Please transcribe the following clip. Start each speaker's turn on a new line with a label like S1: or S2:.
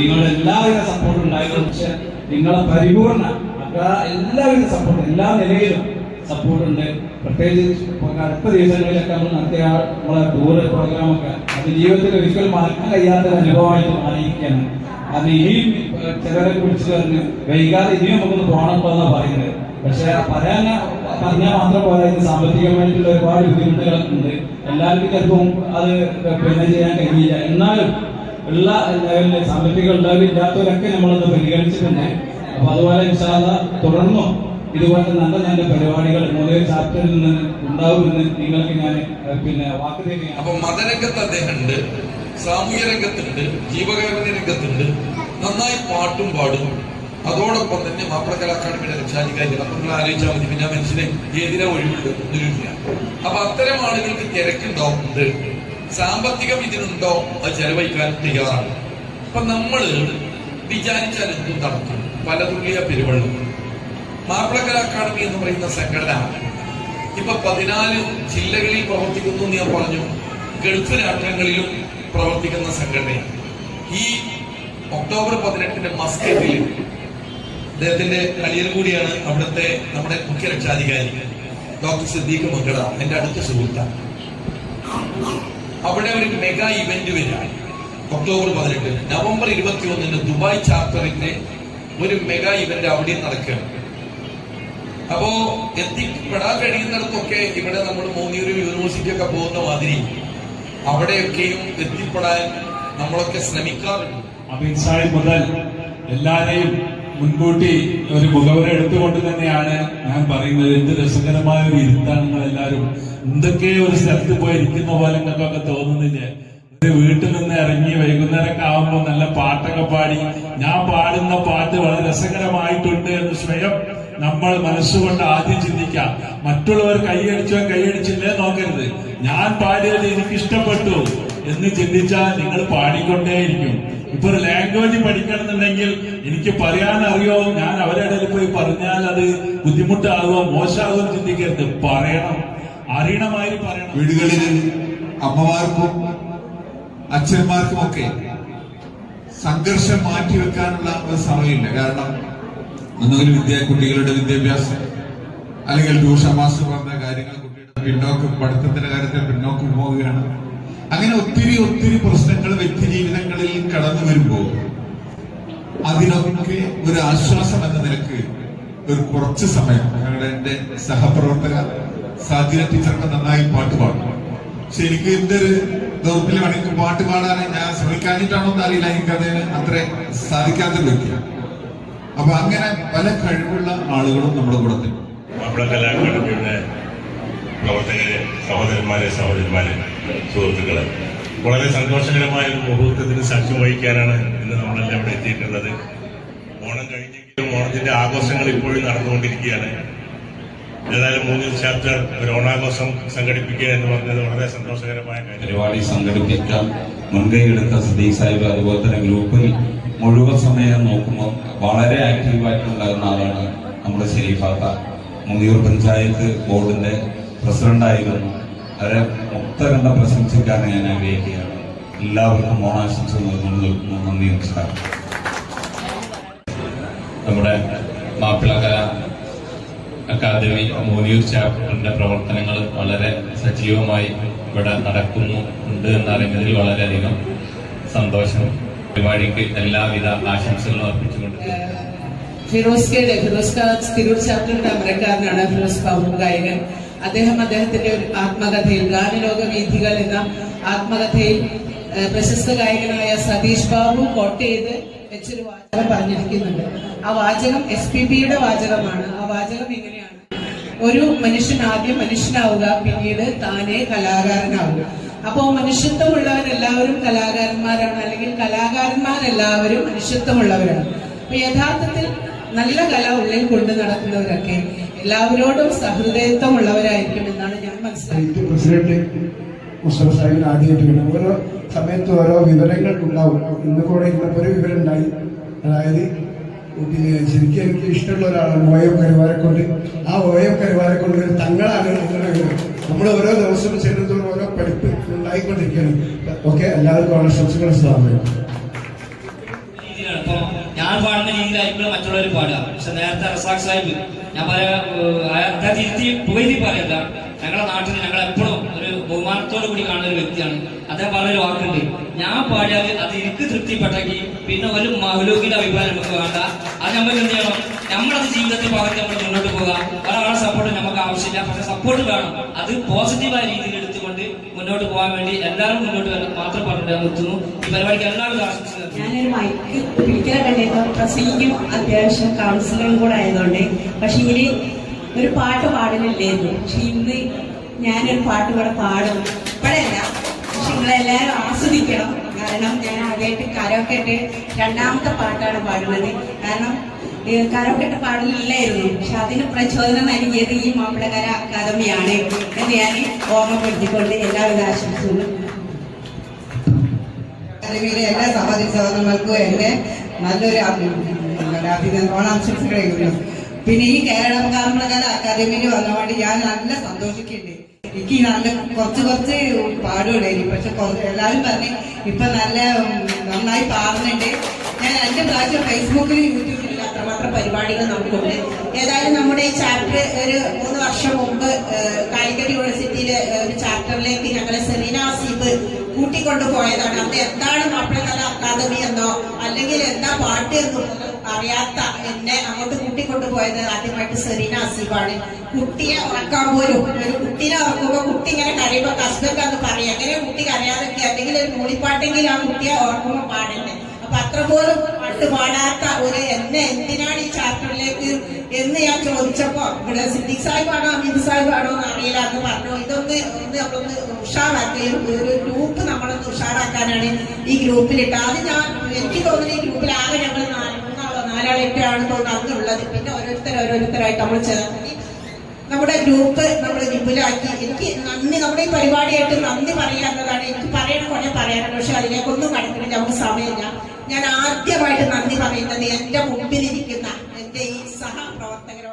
S1: നിങ്ങളുടെ എല്ലാവിധ സപ്പോർട്ടും ഉണ്ടായിരുന്നു. പക്ഷെ നിങ്ങളെ പരിപൂർണ എല്ലാവിധ സപ്പോർട്ടും എല്ലാ നിലയിലും സപ്പോർട്ടുണ്ട്. പ്രത്യേകിച്ച് അടുത്ത ദിവസങ്ങളിലൊക്കെ നമ്മൾ നടത്തിയ നമ്മളെ ടൂറ് പ്രോഗ്രാമൊക്കെ അത് ജീവിതത്തിൽ ഒരിക്കലും മറക്കാൻ കഴിയാത്ത അനുഭവമായിട്ട് മാറിയിരിക്കുകയാണ്. അത് ഇനിയും ചിലരെ കുറിച്ച് പറഞ്ഞ് വൈകാതെ ഇനിയും നമുക്കൊന്ന് പോകണം എന്നാണ് പറയുന്നത്. പക്ഷെ പറഞ്ഞാൽ മാത്രം പോലെ സാമ്പത്തികമായിട്ടുള്ള ഒരുപാട് ബുദ്ധിമുട്ടുകളൊക്കെ ഉണ്ട്. എല്ലാവർക്കും ചിലപ്പം അത് ചെയ്യാൻ കഴിയില്ല. എന്നാലും ഉള്ള ലെവലിൽ സാമ്പത്തിക ഉള്ളവരും ഇല്ലാത്തവരൊക്കെ നമ്മളത് പരിഗണിച്ചിട്ടുണ്ട്. അപ്പൊ അതുപോലെ തുടർന്നും ഇതുപോലത്തെ നല്ല നല്ല പരിപാടികൾ മൂന്നേ ചാപ്റ്ററിൽ നിന്ന് ഉണ്ടാവുമെന്ന് നിങ്ങൾക്ക് ഞാൻ വാക്ക് തരികയാണ്.
S2: അപ്പൊ മതരംഗത്ത് അദ്ദേഹം ഉണ്ട്, സാമൂഹ്യ രംഗത്തുണ്ട്, ജീവകാരുണ്യ രംഗത്തുണ്ട്, നന്നായി പാട്ടും പാടും. അതോടൊപ്പം തന്നെ മാപ്പിള അക്കാദമിയുടെ രക്ഷാധികാരികൾ. അപ്പൊ നിങ്ങൾ ആലോചിച്ചാൽ മതി, പിന്നെ മനുഷ്യനെ ഏതിനാ ഒഴിവുണ്ട് ഒന്നുമില്ല. അപ്പൊ അത്തരം ആളുകൾക്ക് തിരക്കുണ്ടാവുന്നുണ്ട്, സാമ്പത്തികം ഇതിനുണ്ടോ അത് ചെലവഴിക്കാൻ തയ്യാറാണ്. അപ്പൊ നമ്മള് വിചാരിച്ചാൽ എന്തും നടക്കും. പലതുള്ളിയ പെരുവള്ളം. മാപ്പിള അക്കാദമി എന്ന് പറയുന്ന സംഘടന ഇപ്പൊ 14 ജില്ലകളിൽ പ്രവർത്തിക്കുന്നു എന്ന് ഞാൻ പറഞ്ഞു. ഗൾഫ് രാഷ്ട്രങ്ങളിലും പ്രവർത്തിക്കുന്ന സംഘടനയാണ്. ഈ ഒക്ടോബർ 18 മസ്കറ്റിൽ അദ്ദേഹത്തിന്റെ കളിയൽ കൂടിയാണ് അവിടുത്തെ നമ്മുടെ മുഖ്യ രക്ഷാധികാരി ഡോക്ടർ സിദ്ദീഖ് മംഗള, എന്റെ അടുത്ത സുഹൃത്താണ്. അവിടെ ഒരു മെഗാ ഇവന്റ് വരികയാണ് ഒക്ടോബർ 18. നവംബർ 21 ദുബായ് ചാപ്റ്ററിന്റെ ഒരു മെഗാ ഇവന്റ് അവിടെ നടക്കുകയാണ്. അപ്പോ എത്തിപ്പെടാൻ കഴിയുന്നിടത്തൊക്കെ ഇവിടെ നമ്മൾ മൂന്നിയൂർ യൂണിവേഴ്സിറ്റി ഒക്കെ പോകുന്ന മാതിരി അവിടെയൊക്കെയും എത്തിപ്പെടാൻ നമ്മളൊക്കെ ശ്രമിക്കാറുണ്ട്.
S3: അബിൻ സാഹിബ് മുതൽ എല്ലാരെയും മുൻകൂട്ടി ഒരു മുഖവര എടുത്തുകൊണ്ട് തന്നെയാണ് ഞാൻ പറയുന്നത്. എന്ത് രസകരമായ ഒരു ഇരുത്താണ്. നിങ്ങൾ എല്ലാവരും എന്തൊക്കെ ഒരു സ്ഥലത്ത് പോയി ഇരിക്കുന്ന പോലെ നിങ്ങൾക്കൊക്കെ തോന്നുന്നില്ലേ? ഒരു വീട്ടിൽ നിന്ന് ഇറങ്ങി വൈകുന്നേരമൊക്കെ ആവുമ്പോൾ നല്ല പാട്ടൊക്കെ പാടി ഞാൻ പാടുന്ന പാട്ട് വളരെ രസകരമായിട്ടുണ്ട് എന്ന് സ്വയം നമ്മൾ മനസ്സുകൊണ്ട് ആദ്യം ചിന്തിക്കാം. മറ്റുള്ളവർ കൈയടിച്ചോ കൈയടിച്ചില്ലേ നോക്കരുത്. ഞാൻ പാടിയത് എനിക്ക് ഇഷ്ടപ്പെട്ടു എന്ന് ചിന്തിച്ചാൽ നിങ്ങൾ പാടിക്കൊണ്ടേയിരിക്കും. ഇപ്പൊ ഒരു ലാംഗ്വേജ് പഠിക്കണമെന്നുണ്ടെങ്കിൽ എനിക്ക് പറയാൻ അറിയോ, ഞാൻ അവരുടെ ഇടയിൽ പോയി പറഞ്ഞാൽ അത് ബുദ്ധിമുട്ടാകുമോ മോശമാകുമോ ചിന്തിക്കരുത്. പറയണം, അറിയണമായി പറയണം.
S4: വീടുകളിൽ അമ്മമാർക്കും അച്ഛന്മാർക്കും ഒക്കെ സംഘർഷം മാറ്റിവെക്കാനുള്ള ഒരു സമയമില്ല. കാരണം ഒന്നുകിൽ കുട്ടികളുടെ വിദ്യാഭ്യാസം, അല്ലെങ്കിൽ ട്യൂഷൻ മാസ്റ്റർ പറഞ്ഞ കാര്യങ്ങൾ, കുട്ടിയുടെ പിന്നോക്കം, പഠിത്തത്തിന്റെ കാര്യത്തിൽ പിന്നോക്കം പോവുകയാണ്. അങ്ങനെ ഒത്തിരി ഒത്തിരി പ്രശ്നങ്ങൾ വ്യക്തി ജീവിതങ്ങളിൽ കടന്നു വരുമ്പോൾ അതിനൊക്കെ ഒരു ആശ്വാസം എന്ന നിലക്ക് ഒരു കുറച്ച് സമയം ഞങ്ങളുടെ എന്റെ സഹപ്രവർത്തക സാധ്യത ടീച്ചർക്ക് നന്നായി പാട്ട് പാടും. പക്ഷെ എനിക്ക് എന്തൊരു ദൗർബല്യം എനിക്ക് പാട്ട് പാടാൻ ഞാൻ ശ്രമിക്കാനിട്ടാണോ എന്ന് അറിയില്ല. എനിക്കത് അത്ര സാധിക്കാത്ത വ്യക്തിയാണ്. അപ്പൊ അങ്ങനെ പല കഴിവുള്ള ആളുകളും നമ്മുടെ കൂടെ
S5: മാപ്പിള കലാഅക്കാദമിയുടെ പ്രവർത്തകരെ, സഹോദരന്മാരെ, സുഹൃത്തുക്കളെ, വളരെ സന്തോഷകരമായ ഒരു മുഹൂർത്തത്തിന് സാക്ഷ്യം വഹിക്കാനാണ് ഇന്ന് നമ്മളെല്ലാം ഇവിടെ എത്തിയിട്ടുള്ളത്. ഓണം കഴിഞ്ഞെങ്കിലും ഓണത്തിന്റെ ആഘോഷങ്ങൾ ഇപ്പോഴും നടന്നുകൊണ്ടിരിക്കുകയാണ്. ഏതായാലും മൂന്നിൽ ചാപ്റ്റർ ഒരു ഓണാഘോഷം സംഘടിപ്പിക്കുക എന്ന് പറഞ്ഞത് വളരെ സന്തോഷകരമായ കാര്യം.
S6: പരിപാടി സംഘടിപ്പിക്കാൻ മുൻകൈയെടുത്ത സിദ്ദീഖ് സാഹിബ്, അതുപോലെ തന്നെ ഗ്രൂപ്പിൽ മുഴുവൻ സമയം നോക്കുമ്പോൾ വളരെ ആക്റ്റീവായിട്ടുണ്ടാകുന്ന ആളാണ് നമ്മുടെ ഷെരീഫാത്ത. മുനിയൂർ പഞ്ചായത്ത് ബോർഡിന്റെ പ്രസിഡന്റായിരുന്നു. അവരെ മുക്തകണ്ഠ പ്രശംസിക്കാൻ ഞാൻ ആഗ്രഹിക്കുകയാണ്. എല്ലാവർക്കും ഓണാശംസകൾ നൽകുന്നു. നന്ദി, നമസ്കാരം.
S7: നമ്മുടെ മാപ്പിള അക്കാദമി മൂന്നിയൂർ ചാപ്റ്ററിന്റെ പ്രവർത്തനങ്ങൾ വളരെ സജീവമായി ഇവിടെ നടക്കുന്നുണ്ട് എന്നറിയുന്നതിൽ വളരെയധികം സന്തോഷം. പരിപാടിക്ക് എല്ലാവിധ ആശംസകളും അർപ്പിച്ചുകൊണ്ട്
S8: ഫിറോസ് തിരൂർ ചാപ്റ്ററിന്റെ അമരക്കാരനാണ് ഫിറോസ് ബാബു ഗായകൻ. അദ്ദേഹത്തിന്റെ ഒരു ആത്മകഥയിൽ ഗാനലോക വീഥികൾ എന്ന ആത്മകഥയിൽ പ്രശസ്ത ഗായകനായ സതീഷ് ബാബു കോട്ട് ചെയ്ത് വെച്ചൊരു വാചകം പറഞ്ഞിരിക്കുന്നുണ്ട്. ആ വാചകം SPPയുടെ വാചകമാണ്. ആ വാചകം ഇങ്ങനെയാണ്: ഒരു മനുഷ്യൻ ആദ്യം മനുഷ്യനാവുക, പിന്നീട് താനേ കലാകാരനാവുക. അപ്പോ മനുഷ്യത്വമുള്ളവരെല്ലാവരും കലാകാരന്മാരാണ്, അല്ലെങ്കിൽ കലാകാരന്മാരെല്ലാവരും മനുഷ്യത്വമുള്ളവരാണ്. അപ്പൊ യഥാർത്ഥത്തിൽ നല്ല കല ഉള്ളിൽ കൊണ്ടു നടക്കുന്നവരൊക്കെ എല്ലാവരോടും സഹൃദയത്വമുള്ളവരായിരിക്കും എന്നാണ് ഞാൻ മനസ്സിലാക്കിയത്.
S9: പ്രസിഡന്റ് മുസ്തഫ സാഹിബിന് ആദ്യമായിട്ട് ഓരോ സമയത്ത് ഓരോ വിവരങ്ങൾ ഉണ്ടാവും. ഇന്ന് കൂടെ ഇന്നപ്പോൾ ഒരു വിവരം ഉണ്ടായി. അതായത് ശരിക്കും എനിക്ക് ഇഷ്ടമുള്ള ഒരാളാണ് OM കരുവാരക്കൊണ്ട്. ആ OM കരുവാരക്കൊണ്ട് ഒരു തങ്ങളാണ്. നമ്മൾ ഓരോ ദിവസവും ചെല്ലുന്നതോറും ഓരോ പഠിപ്പ് ഉണ്ടായിക്കൊണ്ടിരിക്കുകയാണ്. ഓക്കെ, എല്ലാവർക്കും ആശംസകൾ.
S10: ഞാൻ പാടുന്ന രീതിയിലായിരിക്കും മറ്റുള്ളവർ പാടുക. പക്ഷെ നേരത്തെ റസാഖ് സാഹിബ് ഞാൻ തിരുത്തി പുകഴ്ത്തി പറയല്ല, ഞങ്ങളുടെ നാട്ടിൽ ഞങ്ങൾ എപ്പോഴും ഒരു ബഹുമാനത്തോടു കൂടി കാണുന്ന ഒരു വ്യക്തിയാണ്. അദ്ദേഹം പറഞ്ഞൊരു വാക്കുണ്ട്, ഞാൻ പാടിയാൽ അത് എനിക്ക് തൃപ്തിപ്പെട്ടെങ്കിൽ പിന്നെ ഒരു മഹ്ലൂക്കിന്റെ അഭിപ്രായം നമുക്ക് വേണ്ട. അത് നമുക്ക് എന്ത് ചെയ്യണം, നമ്മളത് ജീവിതത്തിൽ പകർത്തി നമ്മൾ മുന്നോട്ട് പോകുക. ഒരാളെ സപ്പോർട്ട് നമുക്ക് ആവശ്യമില്ല, പക്ഷെ സപ്പോർട്ട് വേണം. അത് പോസിറ്റീവായ രീതിയിൽ എടുത്തുകൊണ്ട് മുന്നോട്ട് പോകാൻ വേണ്ടി എല്ലാവരും മുന്നോട്ട് വരാൻ മാത്രം പറഞ്ഞിട്ട് നിർത്തുന്നു. ഈ പരിപാടിക്ക് എല്ലാവരും ആശംസിക്കുന്നു.
S11: ഞാനൊരു മൈക്ക് പിടിക്കാറുണ്ടോ, പ്രസംഗിക്കും, അത്യാവശ്യം കൗൺസിലറും കൂടെ ആയതുകൊണ്ട്. പക്ഷെ ഇങ്ങനെ ഒരു പാട്ട് പാടലില്ലായിരുന്നു. പക്ഷെ ഇന്ന് ഞാനൊരു പാട്ട് ഇവിടെ പാടും. ഇപ്പോഴല്ല, പക്ഷെ നിങ്ങളെല്ലാവരും ആസ്വദിക്കണം. കാരണം ഞാൻ ആദ്യമായിട്ട് കരോക്കെട്ട് രണ്ടാമത്തെ പാട്ടാണ് പാടുന്നത്. കാരണം കരോക്കെട്ട് പാടലില്ലായിരുന്നു. പക്ഷെ അതിന് പ്രചോദനം നൽകിയത് ഈ മാപ്പിളകര അക്കാദമിയാണ് എന്ന് ഞാൻ ഓർമ്മപ്പെടുത്തിക്കൊണ്ട് എല്ലാവിധ ആശംസിക്കുന്നു.
S8: അക്കാദമിയിലെ എല്ലാ സഹോദരി സഹോദരന്മാർക്കും എന്റെ നല്ലൊരു ഓണാശംസകൾ എഴുതുന്നു. പിന്നെ ഈ കേരള മാപ്പിളകര അക്കാദമിയിൽ വന്നതുകൊണ്ട് ഞാൻ നല്ല സന്തോഷിക്കുന്നുണ്ട്. എനിക്ക് നല്ല കുറച്ച് പാടുകയുണ്ടായിരുന്നു. പക്ഷെ എല്ലാവരും പറഞ്ഞ് ഇപ്പൊ നല്ല നന്നായി പാടുന്നുണ്ട്. ഞാൻ 2 പ്രാവശ്യം ഫേസ്ബുക്കിൽ യൂട്യൂബിൽ അത്രമാത്രം പരിപാടികൾ നമുക്കുണ്ട്. ഏതായാലും നമ്മുടെ ഈ ചാപ്റ്റർ ഒരു 3 വർഷം മുമ്പ് കാലിക്കറ്റ് യൂണിവേഴ്സിറ്റിയിലെ ഒരു ചാപ്റ്ററിലേക്ക് ഞങ്ങളെ സെറീന ഹസീബ് കൂട്ടിക്കൊണ്ടുപോയതാണ്. അത് എന്താണ് മാപ്പിളകല അക്കാദമി എന്നോ അല്ലെങ്കിൽ എന്താ പാട്ട് എന്നോ അറിയാത്ത എന്നെ അങ്ങോട്ട് കൂട്ടിക്കൊണ്ടുപോയത് ആദ്യമായിട്ട് സെറീന ഹസീബാണ്. കുട്ടിയെ ഉറക്കാൻ പോലും, ഒരു കുട്ടീനെ ഉറക്കുമ്പോ കുട്ടി ഇങ്ങനെ കരയുമ്പോ ഹസ്ബൻഡ് പറയും, എങ്ങനെ കുട്ടി കരയാതൊക്കെ അല്ലെങ്കിൽ ഒരു മൂളിപ്പാട്ടെങ്കിലും ആ കുട്ടിയെ ഉറക്കുമ്പോ പാടണ്ടേ. അപ്പൊ അത്ര പോലും പാട്ട് പാടാത്ത ഒരു എന്നെ എന്തിനാണ് ഈ ചാപ്റ്ററിലേക്ക് എന്ന് ഞാൻ ചോദിച്ചപ്പോ ഇവിടെ സിദ്ദീഖ് സാഹിബാണോ അമീദ് സാഹിബാണോ എന്ന് അറിയില്ല എന്ന് പറഞ്ഞു. നമ്മളൊന്ന് ഉഷാറാക്കുകയും ഒരു ഗ്രൂപ്പ് നമ്മളൊന്ന് ഉഷാറാക്കാനാണ് ഈ ഗ്രൂപ്പിലിട്ട്. അത് എനിക്ക് തോന്നുന്നു ഈ ഗ്രൂപ്പിൽ ആകെ ഞങ്ങൾ 4-8 തോന്നുന്നു അന്നുള്ളത്. പിന്നെ ഓരോരുത്തരായിട്ട് നമ്മൾ ചേർന്ന് നമ്മുടെ ഗ്രൂപ്പ് നമ്മൾ വിപുലാക്കി. എനിക്ക് നന്ദി, നമ്മുടെ ഈ പരിപാടിയായിട്ട് നന്ദി പറയാവുന്നതാണ്. എനിക്ക് കുറെ പറയാനുണ്ട്, പക്ഷെ അതിലേക്കൊന്നും കടക്കുന്നില്ല, നമുക്ക് സമയമില്ല. ഞാൻ ആദ്യമായിട്ട് നന്ദി പറയുന്നത് എന്റെ മുമ്പിലിരിക്കുന്ന എന്റെ ഈ സഹപ്രവർത്തകർ